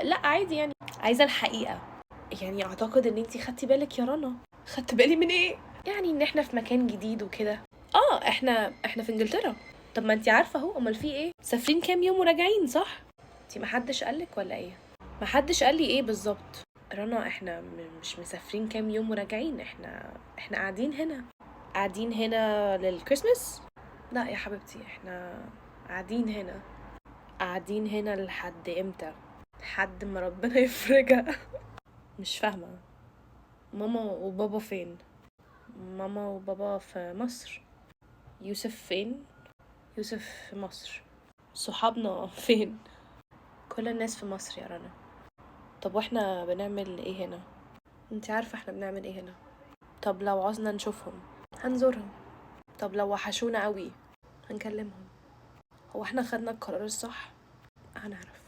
لا عادي يعني، عايزة الحقيقة. يعني اعتقد ان انتي خدتي بالك يا رنا. خدت بالي من ايه؟ يعني ان احنا في مكان جديد وكده. احنا في انجلترا. طب ما انتي عارفة اهو، امال في ايه؟ مسافرين كام يوم وراجعين صح؟ انتي محدش قالك ولا ايه؟ محدش قال لي ايه بالظبط. رنا احنا مش مسافرين كام يوم وراجعين، احنا قاعدين هنا. قاعدين هنا للكريسماس. لا يا حبيبتي، احنا قاعدين هنا. قاعدين هنا لحد امتى؟ لحد ما ربنا يفرجها. مش فاهمة. ماما وبابا فين؟ ماما وبابا في مصر. يوسف فين؟ يوسف في مصر. صحابنا فين؟ كل الناس في مصر يا رنا. طب واحنا بنعمل ايه هنا؟ انتي عارفة احنا بنعمل ايه هنا. طب لو عوزنا نشوفهم هنزورهم. طب لو وحشونا قوي هنكلمهم. هو احنا خدنا القرار الصح؟ هنعرف.